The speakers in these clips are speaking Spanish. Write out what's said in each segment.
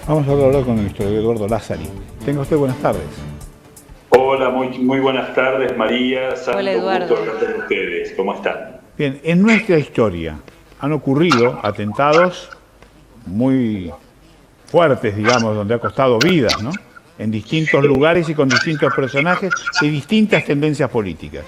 Vamos a hablar con el historiador Eduardo Lázari. Tenga usted buenas tardes. Hola, muy buenas tardes, María. Hola, Eduardo. Gusto hablar con ustedes. ¿Cómo están? Bien, en nuestra historia han ocurrido atentados muy fuertes, digamos, donde ha costado vidas, ¿no? En distintos lugares y con distintos personajes y distintas tendencias políticas.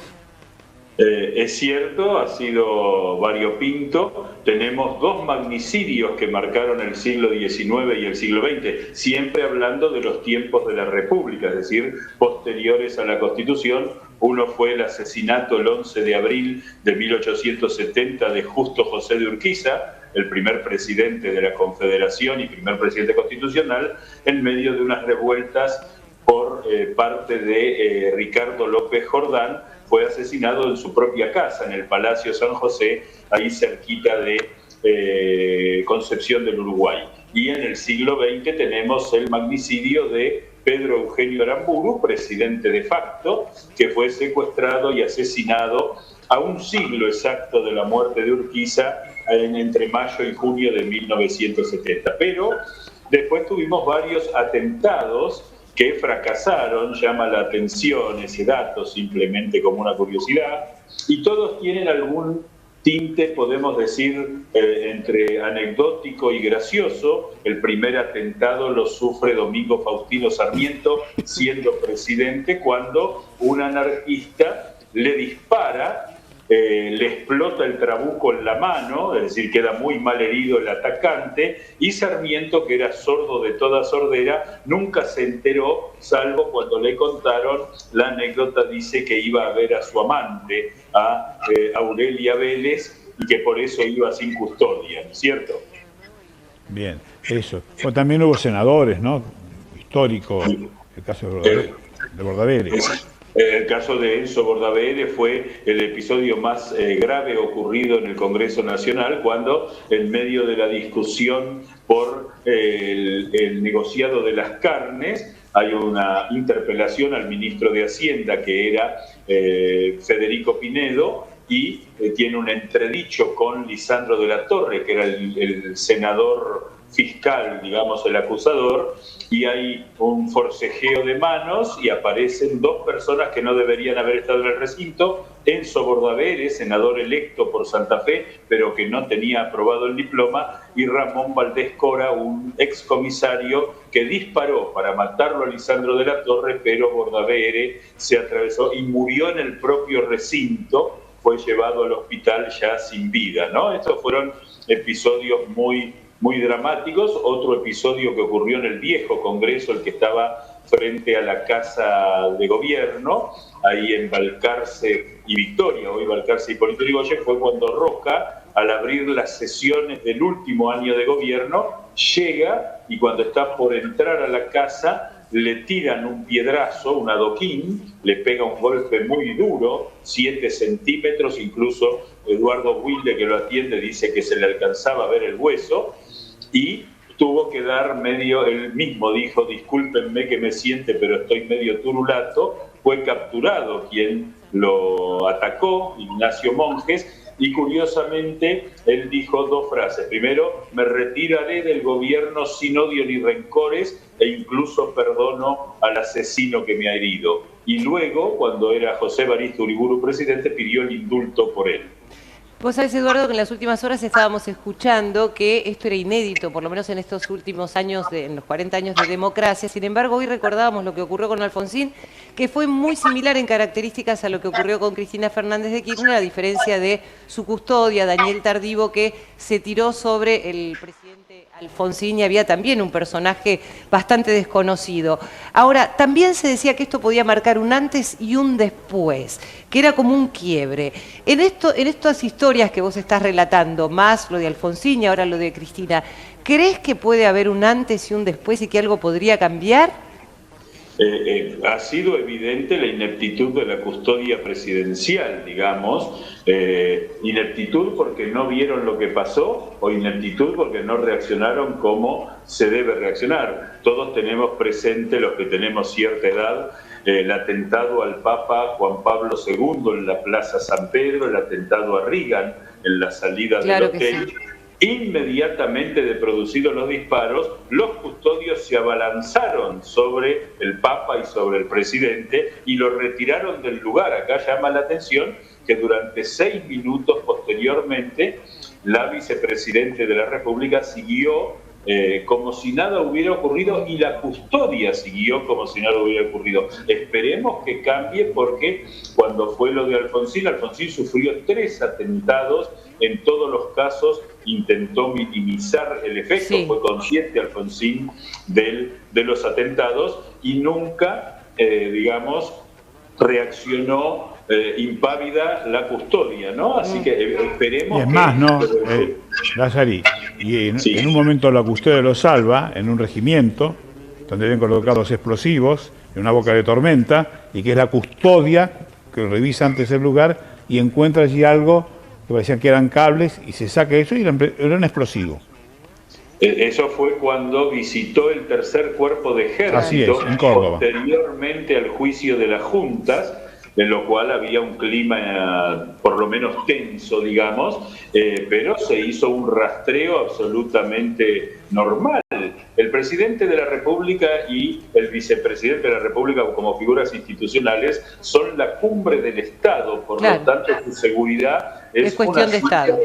Es cierto, ha sido variopinto. Tenemos dos magnicidios que marcaron el siglo XIX y el siglo XX, siempre hablando de los tiempos de la República, es decir, posteriores a la Constitución. Uno fue el asesinato el 11 de abril de 1870 de Justo José de Urquiza, el primer presidente de la Confederación y primer presidente constitucional, en medio de unas revueltas por parte de Ricardo López Jordán. Fue asesinado en su propia casa, en el Palacio San José, ahí cerquita de Concepción del Uruguay. Y en el siglo XX tenemos el magnicidio de Pedro Eugenio Aramburu, presidente de facto, que fue secuestrado y asesinado a un siglo exacto de la muerte de Urquiza, entre mayo y junio de 1970. Pero después tuvimos varios atentados que fracasaron. Llama la atención ese dato simplemente como una curiosidad, y todos tienen algún tinte, podemos decir, entre anecdótico y gracioso. El primer atentado lo sufre Domingo Faustino Sarmiento siendo presidente, cuando un anarquista le dispara, le explota el trabuco en la mano, es decir, queda muy mal herido el atacante, y Sarmiento, que era sordo de toda sordera, nunca se enteró, salvo cuando le contaron. La anécdota dice que iba a ver a su amante, a Aurelia Vélez, y que por eso iba sin custodia, ¿no es cierto? Bien, eso. Bueno, también hubo senadores, ¿no? Históricos, el caso de Bordaberry. El caso de Enzo Bordaberry fue el episodio más grave ocurrido en el Congreso Nacional, cuando en medio de la discusión por el negociado de las carnes hay una interpelación al ministro de Hacienda, que era Federico Pinedo, y tiene un entredicho con Lisandro de la Torre, que era el senador fiscal, digamos, el acusador, y hay un forcejeo de manos y aparecen dos personas que no deberían haber estado en el recinto: Enzo Bordaberry, senador electo por Santa Fe, pero que no tenía aprobado el diploma, y Ramón Valdés Cora, un excomisario que disparó para matarlo a Lisandro de la Torre, pero Bordaberry se atravesó y murió en el propio recinto. Fue llevado al hospital ya sin vida, ¿no? Estos fueron episodios muy dramáticos. Otro episodio que ocurrió en el viejo Congreso, el que estaba frente a la Casa de Gobierno, ahí en Balcarce y Victoria, hoy Balcarce y Hipólito Yrigoyen, fue cuando Roca, al abrir las sesiones del último año de gobierno, llega, y cuando está por entrar a la casa, le tiran un piedrazo, un adoquín, le pega un golpe muy duro, 7 centímetros, incluso Eduardo Wilde, que lo atiende, dice que se le alcanzaba a ver el hueso, y tuvo que dar medio, él mismo dijo: discúlpenme que me siente, pero estoy medio turulato. Fue capturado quien lo atacó, Ignacio Monjes, y curiosamente él dijo dos frases. Primero: me retiraré del gobierno sin odio ni rencores, e incluso perdono al asesino que me ha herido. Y luego, cuando era José Evaristo Uriburu presidente, pidió el indulto por él. Vos sabés, Eduardo, que en las últimas horas estábamos escuchando que esto era inédito, por lo menos en estos últimos años, en los 40 años de democracia. Sin embargo, hoy recordábamos lo que ocurrió con Alfonsín, que fue muy similar en características a lo que ocurrió con Cristina Fernández de Kirchner, a diferencia de su custodia, Daniel Tardivo, que se tiró sobre el presidente Alfonsín, y había también un personaje bastante desconocido. Ahora, también se decía que esto podía marcar un antes y un después, que era como un quiebre. En estas historias que vos estás relatando, más lo de Alfonsín y ahora lo de Cristina, ¿crees que puede haber un antes y un después y que algo podría cambiar? Ha sido evidente la ineptitud de la custodia presidencial, digamos, ineptitud porque no vieron lo que pasó, o ineptitud porque no reaccionaron como se debe reaccionar. Todos tenemos presente, los que tenemos cierta edad, el atentado al Papa Juan Pablo II en la Plaza San Pedro, el atentado a Reagan en la salida del hotel. Inmediatamente de producidos los disparos, los custodios se abalanzaron sobre el Papa y sobre el presidente y lo retiraron del lugar. Acá llama la atención que durante 6 minutos posteriormente la vicepresidente de la República siguió como si nada hubiera ocurrido y la custodia siguió como si nada hubiera ocurrido. Esperemos que cambie, porque cuando fue lo de Alfonsín, Alfonsín sufrió 3 atentados. En todos los casos intentó minimizar el efecto, Sí. fue consciente Alfonsín de los atentados y nunca, digamos, reaccionó impávida la custodia, ¿no? Así que esperemos. Y es más, ¿no? Lázari, y en un momento la custodia lo salva, en un regimiento, donde ven colocados explosivos, en una boca de tormenta, y que es la custodia que revisa antes el lugar y encuentra allí algo que parecían que eran cables, y se saca eso y era un explosivo. Eso fue cuando visitó el tercer cuerpo de ejército, Así es, en Córdoba, posteriormente al juicio de las juntas, en lo cual había un clima por lo menos tenso, digamos, pero se hizo un rastreo absolutamente normal. El presidente de la República y el vicepresidente de la República, como figuras institucionales, son la cumbre del Estado, por lo tanto su seguridad es cuestión de Estado.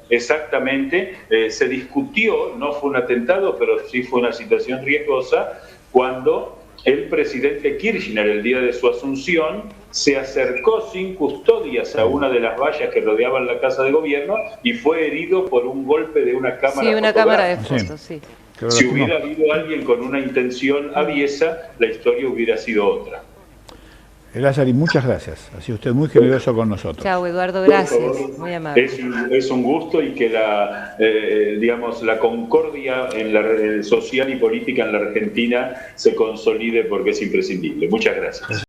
Exactamente, se discutió, no fue un atentado, pero sí fue una situación riesgosa, cuando el presidente Kirchner, el día de su asunción, se acercó sin custodias a una de las vallas que rodeaban la Casa de Gobierno y fue herido por un golpe de una cámara. Sí, una cámara de fotos, sí. Si hubiera habido alguien con una intención aviesa, la historia hubiera sido otra. Lázari, muchas gracias. Ha sido usted muy generoso con nosotros. Chao, Eduardo, gracias. Muy amable. Es un gusto, y que digamos, la concordia en la social y política en la Argentina se consolide, porque es imprescindible. Muchas gracias.